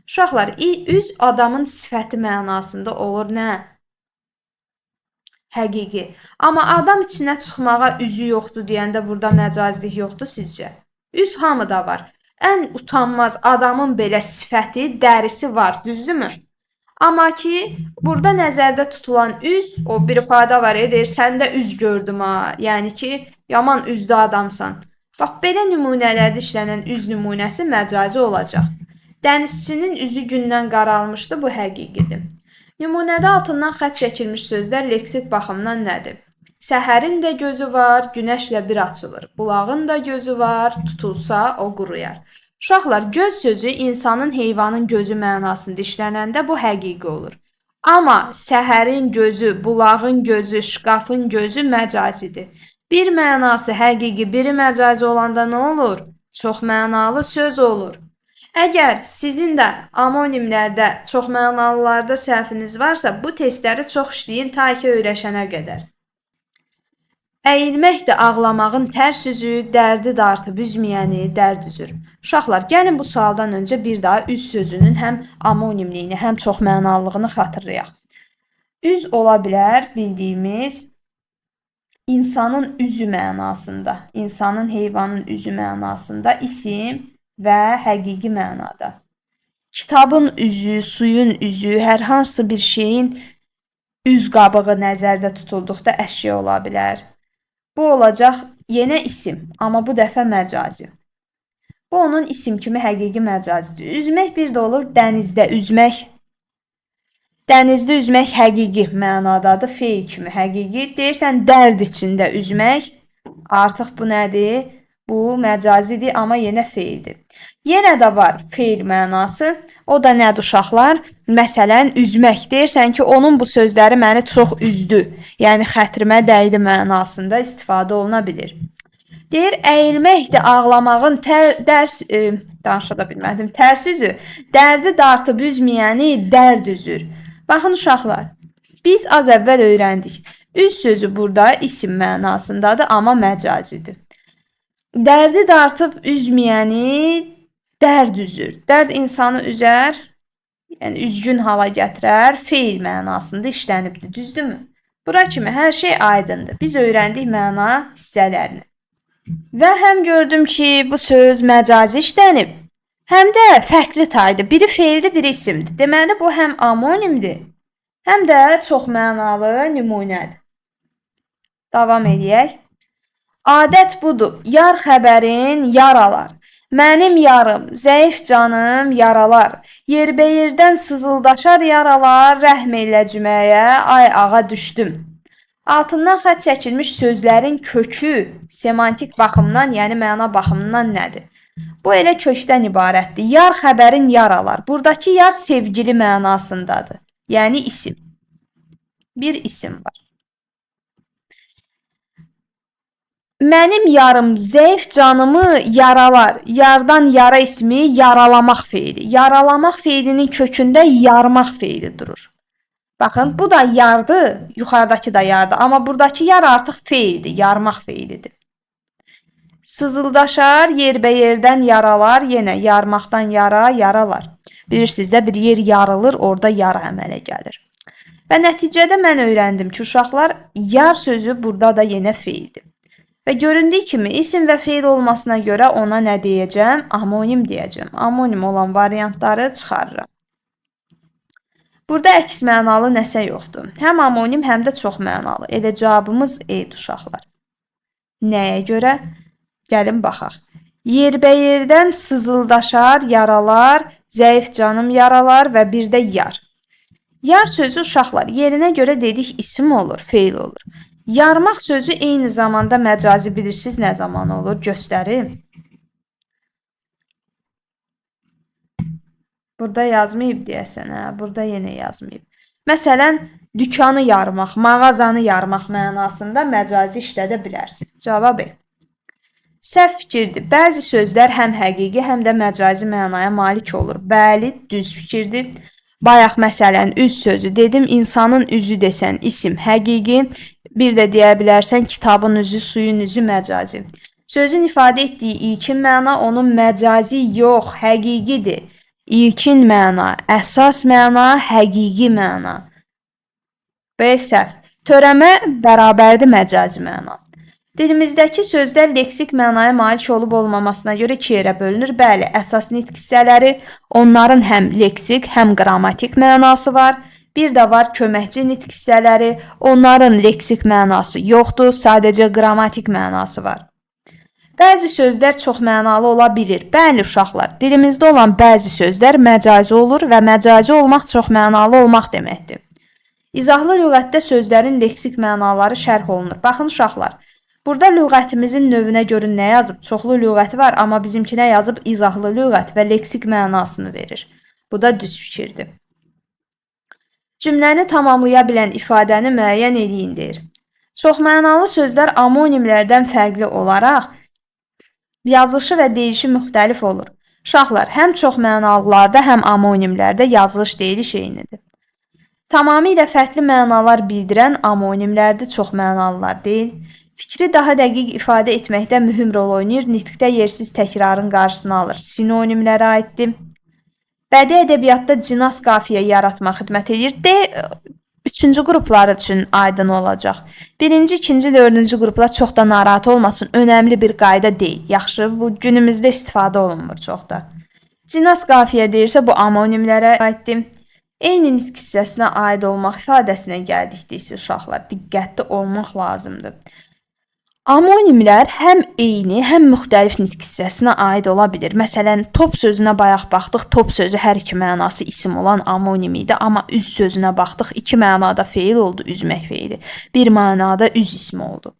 Uşaqlar, üz adamın sifəti mənasında olur, nə? Həqiqi. Amma adam içinə çıxmağa üzü yoxdur deyəndə burada məcazlik yoxdur sizcə? Üz hamıda var. Ən utanmaz adamın belə sifəti, dərisi var, düzdürmü? Amma ki, burada nəzərdə tutulan üz, o bir ifadə var, deyir, səndə üz gördüm ha. Yəni ki, yaman üzlü adamsan. Bax, belə nümunələrdə işlənən üz nümunəsi məcazi olacaq. Dənizçinin üzü gündən qaralmışdı, bu həqiqidir. Nümunədə altından xətt çəkilmiş sözlər leksik baxımdan nədir? Səhərin də gözü var, günəşlə bir açılır. Bulağın da gözü var, tutulsa o quruyar. Uşaqlar, göz sözü insanın, heyvanın gözü mənasında işlənəndə bu həqiqi olur. Amma səhərin gözü, bulağın gözü, şkafın gözü məcazidir. Bir mənası həqiqi, biri məcazi olanda nə olur? Çox mənalı söz olur. Əgər sizin də amonimlərdə, çox mənalılarda səhviniz varsa, bu testləri çox işləyin ta ki öyrəşənə qədər. Əyilmək də ağlamağın tərs üzü, dərdi dartıb üzməyəni dərd üzür. Uşaqlar, gəlin bu sualdan öncə bir daha üz sözünün həm amonimliyini, həm çoxmənalılığını xatırlayaq. Üz ola bilər bildiyimiz insanın üzü mənasında, insanın, heyvanın üzü mənasında, isim və həqiqi mənada. Kitabın üzü, suyun üzü, hər hansı bir şeyin üz qabığı nəzərdə tutulduqda əşya ola bilər. Bu olacaq yenə isim, amma bu dəfə məcazi. Bu onun isim kimi həqiqi məcazidir. Üzmək bir də olur dənizdə üzmək. Dənizdə üzmək həqiqi mənadadır, feil kimi həqiqi. Deyirsən dərd içində üzmək, artıq bu nədir? Bu məcazidir, amma yenə feildir. Yenə də var feil mənası, o da nədir uşaqlar? Məsələn, üzmək. Deyirsən ki, onun bu sözləri məni çox üzdü, yəni xətrimə dəydi mənasında istifadə oluna bilir. Deyir, əyilmək də ağlamağın Danışa da bilmədim. Tərs üzü, dərdi dartıb üzməyəni dərd üzür. Baxın uşaqlar, biz az əvvəl öyrəndik. Üz sözü burada isim mənasındadır, amma məcazidir. Dərdi dartıb üzməyəni dərd üzür. Dərd insanı üzər, yəni üzgün hala gətirər, feil mənasında işlənibdir, düzdürmü? Bura kimi hər şey aydındır. Biz öyrəndik məna hissələrini. Və həm gördüm ki, bu söz məcazi işlənib, həm də fərqli taydır. Biri feildir, biri isimdir. Deməli, bu həm amonimdir, həm də çoxmənalı nümunədir. Davam edək. Adət budur, yar xəbərin yaralar. Mənim yarım, zəif canım yaralar. Yerbəyerdən sızıldaşar yaralar, rəhm elə cüməyə, ay ağa düşdüm. Altından xətt çəkilmiş sözlərin kökü semantik baxımdan, yəni məna baxımından nədir? Bu elə kökdən ibarətdir. Yar xəbərin yaralar. Buradakı yar sevgili mənasındadır. Yəni isim. Bir isim var. Mənim yarım zəif canımı yaralar. Yardan yara ismi yaralamaq feili. Yaralamaq feilinin kökündə yarmaq feili durur. Baxın, bu da yardı, yuxarıdakı da yardı. Amma buradakı yar artıq feildir, yarmaq feilidir. Sızıldaşar, yerbəyerdən yaralar, yenə yarmaqdan yara, yaralar. Bilirsiniz də, bir yer yarılır, orada yara əmələ gəlir. Və nəticədə mən öyrəndim ki, uşaqlar, yar sözü burada da yenə feildir. Və göründüyü kimi, isim və feil olmasına görə ona nə deyəcəm? Amonim deyəcəm. Amonim olan variantları çıxarıram. Burada əks mənalı nəsə yoxdur. Həm amonim, həm də çox mənalı. Elə cavabımız E-dir uşaqlar. Nəyə görə? Gəlin baxaq. Yerbəyerdən sızıldaşar yaralar, zəif canım yaralar və bir də yar. Yar sözü uşaqlar yerinə görə dedik isim olur, feil olur. Yarmaq sözü eyni zamanda məcazi bilirsiniz nə zaman olur? Göstərim. Burada yazmayıb deyəsən, hə? Burada yenə yazmayıb. Məsələn, dükanı yarmaq, mağazanı yarmaq mənasında məcazi işlədə bilərsiniz. Cavab E. Səhv fikirdir. Bəzi sözlər həm həqiqi, həm də məcazi mənaya malik olur. Bəli, düz fikirdir. Bayaq məsələn, üz sözü dedim, insanın üzü desən, isim həqiqi, bir də deyə bilərsən, kitabın üzü, suyun üzü məcazi. Sözün ifadə etdiyi ilkin məna onun məcazi yox, həqiqidir. İlkin məna, əsas məna, həqiqi məna. B səhv. Törəmə bərabərdir məcazi məna. Dilimizdəki sözlər leksik mənaya malik olub olmamasına görə iki yerə bölünür. Bəli, əsas nitq hissələri, onların həm leksik, həm qrammatik mənası var. Bir də var köməkçi nitq hissələri, onların leksik mənası yoxdur, sadəcə qrammatik mənası var. Bəzi sözlər çox mənalı ola bilir. Bəli, uşaqlar, dilimizdə olan bəzi sözlər məcazi olur və məcazi olmaq çox mənalı olmaq deməkdir. İzahlı lüğətdə sözlərin leksik mənaları şərh olunur. Baxın, uşaqlar, burada lüğətimizin növünə görün nə yazıb? Çoxlu lüğəti var, amma bizimkinə yazıb izahlı lüğət və leksik mənasını verir. Bu da düz fikirdir. Cümləni tamamlaya bilən ifadəni müəyyən eləyin deyir. Çoxmənalı sözlər amonimlərdən fərqli olaraq yazılışı və deyilişi müxtəlif olur. Uşaqlar, həm çoxmənalılarda, həm amonimlərdə yazılış deyiliş eynidir. Tamamilə fərqli mənalar bildirən amonimlərdir, çoxmənalılar deyil. Fikri daha dəqiq ifadə etməkdə mühüm rol oynayır, nitqdə yersiz təkrarın qarşısını alır. Sinonimlərə aiddir. Bədii ədəbiyyatda cinas qafiyə yaratmaq xidmət edir. Üçüncü qruplar üçün aydın olacaq. Birinci, ikinci, dördüncü qruplar çox da narahat olmasın. Önəmli bir qayda deyil. Yaxşı, bu günümüzdə istifadə olunmur çox da. Cinas qafiyə deyirsə, bu amonimlərə aiddir. Eyni nitq hissəsinə aid olmaq ifadəsinə gəldikdə isə uşaqlar diqqətli olmaq lazımdır. Amonimlər həm eyni, həm müxtəlif nitq hissəsinə aid ola bilir. Məsələn, top sözünə bayaq baxdıq, top sözü hər iki mənası isim olan amonim idi, amma üz sözünə baxdıq, iki mənada feil oldu, üzmək feili. Bir mənada üz ismi oldu.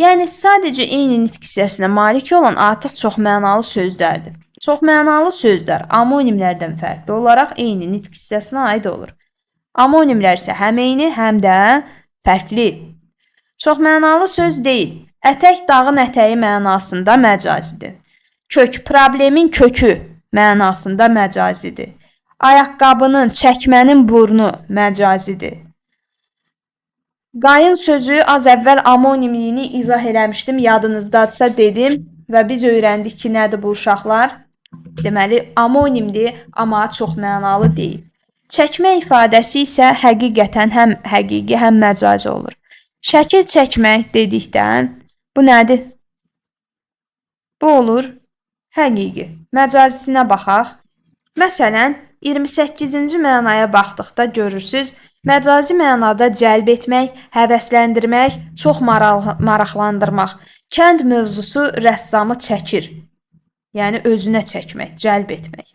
Yəni, sadəcə eyni nitq hissəsinə malik olan artıq çoxmənalı sözlərdir. Çoxmənalı sözlər amonimlərdən fərqli olaraq eyni nitq hissəsinə aid olur. Amonimlər isə həm eyni, həm də fərqli. Çoxmənalı söz deyil. Ətək dağın ətəyi mənasında məcazidir. Kök, problemin kökü. mənasında məcazidir. Ayaqqabının, çəkmənin burnu məcazidir. Qayın sözü az əvvəl amonimliyini izah eləmişdim, yadınızdadırsa dedim və biz öyrəndik ki, nədir bu uşaqlar? Deməli, amonimdir, amma çox mənalı deyil. Çəkmə ifadəsi isə həqiqətən həm həqiqi, həm məcazi olur. Şəkil çəkmək dedikdən bu nədir? Bu olur həqiqi. Məcazisinə baxaq. Məsələn, 28-ci mənaya baxdıqda görürsüz, məcazi mənada cəlb etmək, həvəsləndirmək, çox maraqlandırmaq. Kənd mövzusu rəssamı çəkir. Yəni özünə çəkmək, cəlb etmək.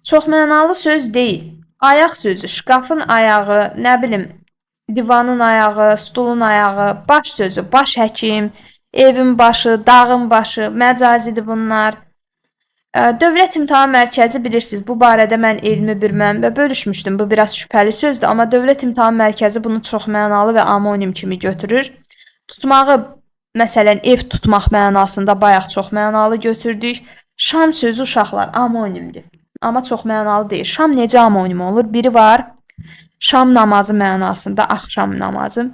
Çoxmənalı söz deyil. Ayaq sözü, şkafın ayağı, nə bilim, divanın ayağı, stulun ayağı, baş sözü, baş həkim, evin başı, dağın başı, məcazidir bunlar. Dövlət İmtahan Mərkəzi bilirsiniz, bu barədə mən elmi bir mənbə bölüşmüşdüm. Bu biraz şübhəli sözdür, amma Dövlət İmtahan Mərkəzi bunu çoxmənalı və amonim kimi götürür. Tutmağı, məsələn, ev tutmaq mənasında bayaq çoxmənalı götürdük. Şam sözü uşaqlar amonimdir. Amma çox mənalı deyil. Şam necə amonim olur? Biri var, şam namazı mənasında, axşam namazı.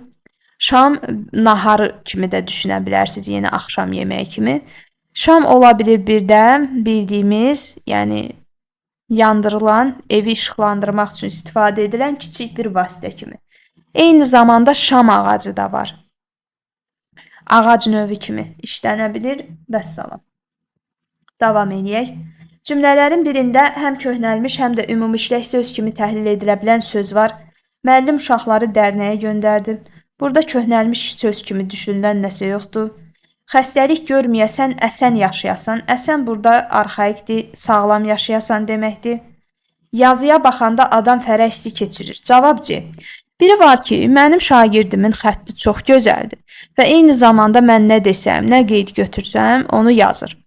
Şam naharı kimi də düşünə bilərsiniz, yenə axşam yeməyi kimi. Şam ola bilir bir də bildiyimiz, yəni yandırılan, evi işıqlandırmaq üçün istifadə edilən kiçik bir vasitə kimi. Eyni zamanda şam ağacı da var. Ağac növü kimi işlənə bilir. Vəssalam. Davam edək. Cümlələrin birində həm köhnəlmiş, həm də ümumiləşmiş söz kimi təhlil edilə bilən söz var. Müəllim uşaqları dərnəyə göndərdi. Burada köhnəlmiş söz kimi düşünülən nəsə yoxdur. Xəstəlik görməyəsən, əsən yaşayasan. Əsən burada arxaikdir, sağlam yaşayasan deməkdir. Yazıya baxanda adam fərəsli keçirir. Cavab C. Biri var ki, mənim şagirdimin xətti çox gözəldir və eyni zamanda mən nə desəm, nə qeyd götürsəm, onu yazır.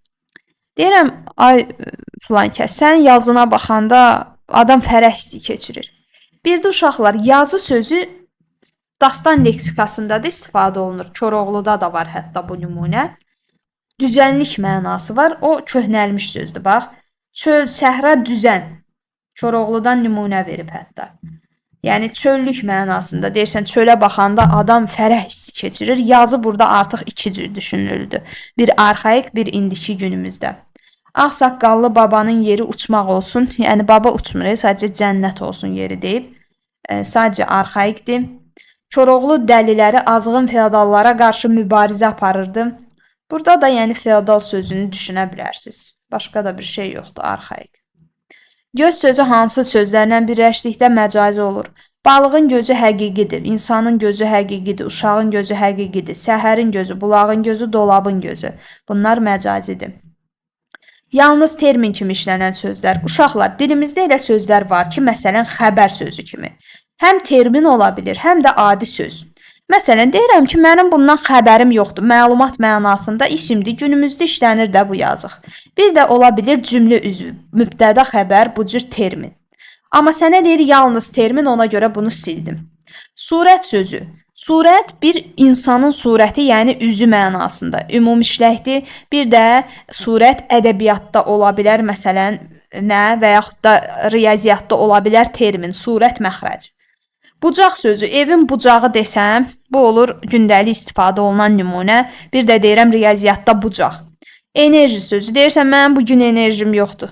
Deyirəm, ay filan kəs, sən yazına baxanda adam fərəsli keçirir. Bir də uşaqlar, yazı sözü dastan leksikasında da istifadə olunur. Koroğluda da var hətta bu nümunə. Düzənlik mənası var. O köhnəlmiş sözdür. Bax, çöl, səhra, düzən. Koroğludan nümunə verib hətta. Yəni çöllük mənasında deyirsən, çölə baxanda adam fərəh hissi keçirir. Yazı burada artıq iki cür düşünülürdü. Bir arxaik, bir indiki günümüzdə. Ağsaqqallı babanın yeri uçmaq olsun. Yəni baba uçmur, sadəcə cənnət olsun yeri deyib. Sadəcə arxaikdir. Koroğlu dəliləri azğın feodallara qarşı mübarizə aparırdı. Burada da yəni feodal sözünü düşünə bilərsiniz. Başqa da bir şey yoxdur, arxaik. Göz sözü hansı sözlərlə birləşdikdə məcazi olur? Balığın gözü həqiqidir, insanın gözü həqiqidir, uşağın gözü həqiqidir, səhərin gözü, bulağın gözü, dolabın gözü. Bunlar məcazidir. Yalnız termin kimi işlənən sözlər. Uşaqlar, dilimizdə elə sözlər var ki, məsələn, xəbər sözü kimi. Həm termin ola bilir, həm də adi söz. Məsələn, deyirəm ki, mənim bundan xəbərim yoxdur. Məlumat mənasında isimdir, günümüzdə işlənir də bu yazıq. Bir də ola bilir cümlə üzvü, mübtəda xəbər, bu cür termin. Amma sənə deyir yalnız termin, ona görə bunu sildim. Surət sözü. Surət bir insanın surəti, yəni üzü mənasında. Ümumiləşdirdi. Bir də surət ədəbiyyatda ola bilər, məsələn, nə və yaxud da riyaziyyatda ola bilər termin, surət məxrəc. Bucaq sözü, evin bucağı desəm, bu olur gündəlik istifadə olunan nümunə. Bir də deyirəm riyaziyyatda bucaq. Enerji sözü, deyirsən mənim bugün enerjim yoxdur.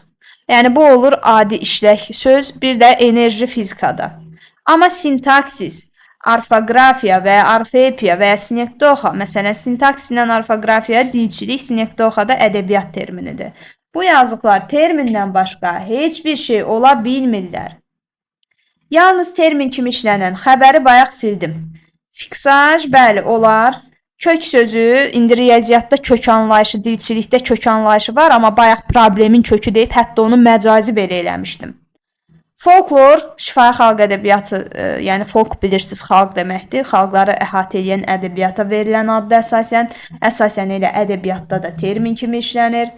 Yəni bu olur adi işlək söz, bir də enerji fizikada. Amma sintaksis, orfoqrafiya və ya orfepiya və ya sinekdoxa, məsələn, sintaksis ilə orfoqrafiya dilçilik, sinekdoxa da ədəbiyyat terminidir. Bu yazıqlar termindən başqa heç bir şey ola bilmirlər. Yalnız termin kimi işlənən xəbəri bayaq sildim. Fiksaj, bəli, olar. Kök sözü, indi riyaziyyatda kök anlayışı, dilçilikdə kök anlayışı var, amma bayaq problemin kökü deyib, hətta onu məcazi belə eləmişdim. Folklor, şifahi xalq ədəbiyyatı, yəni folk bilirsiniz, xalq deməkdir. Xalqları əhatə edən ədəbiyyata verilən addır əsasən elə ədəbiyyatda da termin kimi işlənir.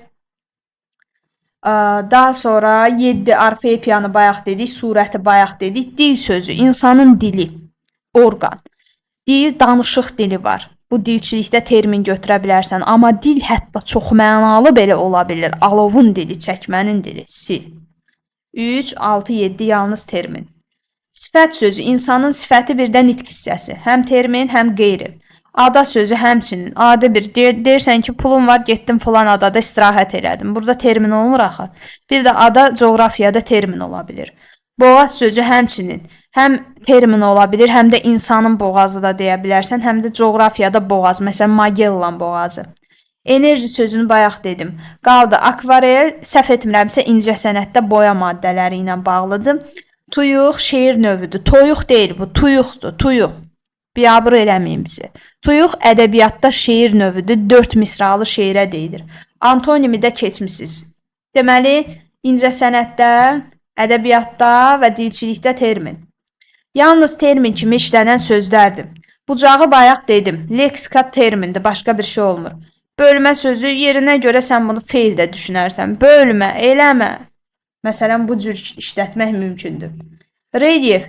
Daha sonra 7 orfepiyanı bayaq dedik, surəti bayaq dedik. Dil sözü, insanın dili, orqan. Dil, danışıq dili var. Bu dilçilikdə termin götürə bilərsən, amma dil hətta çox mənalı belə ola bilər. Alovun dili, çəkmənin dili, sil. 3, 6, 7 yalnız termin. Sifət sözü insanın sifəti birdə nitq hissəsi. Həm termin, həm qeyri. Ada sözü həmçinin adi bir deyirsən ki, pulum var, getdim falan adada istirahət elədim. Burada termin olmur axı. Bir də ada coğrafiyada termin ola bilir. Boğaz sözü həmçinin həm termin ola bilir, həm də insanın boğazı da deyə bilərsən, həm də coğrafiyada boğaz, məsələn Magellan boğazı. Enerji sözünü bayaq dedim. Qaldı akvarel, səhv etmirəmsə incə sənətdə boya maddələri ilə bağlıdır. Tuyuq şeir növüdür. Toyuq deyil bu, tuyuqdur, tuyuq. Biabır eləməyin bizi. Tuyuq ədəbiyyatda şeir növüdür, 4 misralı şeirə deyilir. Antonimi də keçmisiniz. Deməli, incə sənətdə, ədəbiyyatda və dilçilikdə termin. Yalnız termin kimi işlənən sözlərdir. Bucağı bayaq dedim. Leksikat termindir, başqa bir şey olmur. Bölmə sözü yerinə görə sən bunu feildə düşünərsən. Bölmə, eləmə. Məsələn, bu cür işlətmək mümkündür. Relyef,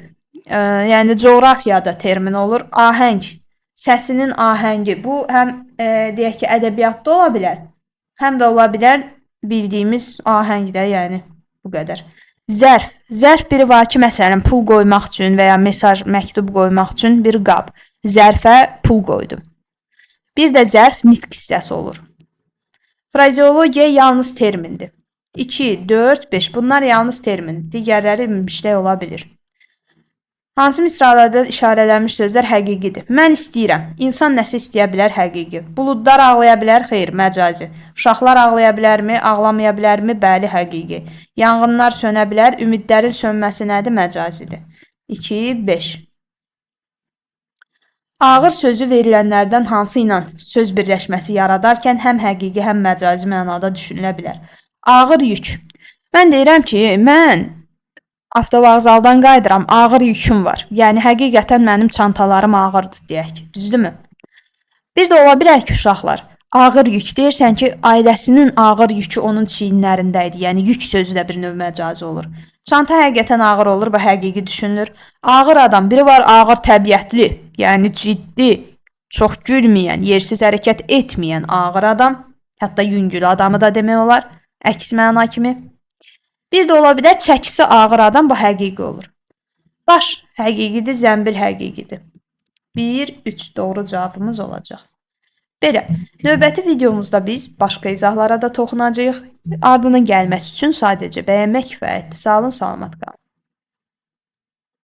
yəni coğrafiyada termin olur. Ahəng, səsinin ahəngi. Bu həm deyək ki, ədəbiyyatda ola bilər, həm də ola bilər bildiyimiz ahəngdə, yəni bu qədər. Zərf, zərf biri var ki, məsələn, pul qoymaq üçün və ya mesaj, məktub qoymaq üçün bir qab. Zərfə pul qoydum. Bir də zərf nitq hissəsi olur. Frazeologiya yalnız termindir. 2, 4, 5 bunlar yalnız termindir. Digərləri ümumilikdə ola bilir. Hansı misralarda işarələnmiş sözlər həqiqidir? Mən istəyirəm. İnsan nəsə istəyə bilər, həqiqi. Buludlar ağlaya bilər, xeyr, məcazi. Uşaqlar ağlaya bilərmi, ağlamaya bilərmi? Bəli, həqiqi. Yanğınlar sönə bilər, ümidlərin sönməsi nədir? Məcazidir. 2, 5. Ağır sözü verilənlərdən hansı ilə söz birləşməsi yaradarkən həm həqiqi, həm məcazi mənada düşünülə bilər. Ağır yük. Mən deyirəm ki, mən avtovağzaldan qayıdıram, ağır yüküm var. Yəni, həqiqətən mənim çantalarım ağırdır, deyək ki, düzdürmü? Bir də ola bilər ki, uşaqlar, ağır yük deyirsən ki, ailəsinin ağır yükü onun çiyinlərində idi. Yəni, yük sözü də bir növ məcazi olur. Çanta həqiqətən ağır olur və həqiqi düşünülür. Ağır adam, biri var ağır təbiətli, yəni ciddi, çox gülməyən, yersiz hərəkət etməyən ağır adam, hətta yüngül adamı da demək olar, əks məna kimi. Bir də ola bilər çəkisi ağır adam, bu həqiqi olur. Baş həqiqidir, zəmbil həqiqidir. 1, 3 doğru cavabımız olacaq. Belə, növbəti videomuzda biz başqa izahlara da toxunacağıq. Ardının gəlməsi üçün sadəcə bəyənmək kifayətdir. Sağ olun, salamat qalın.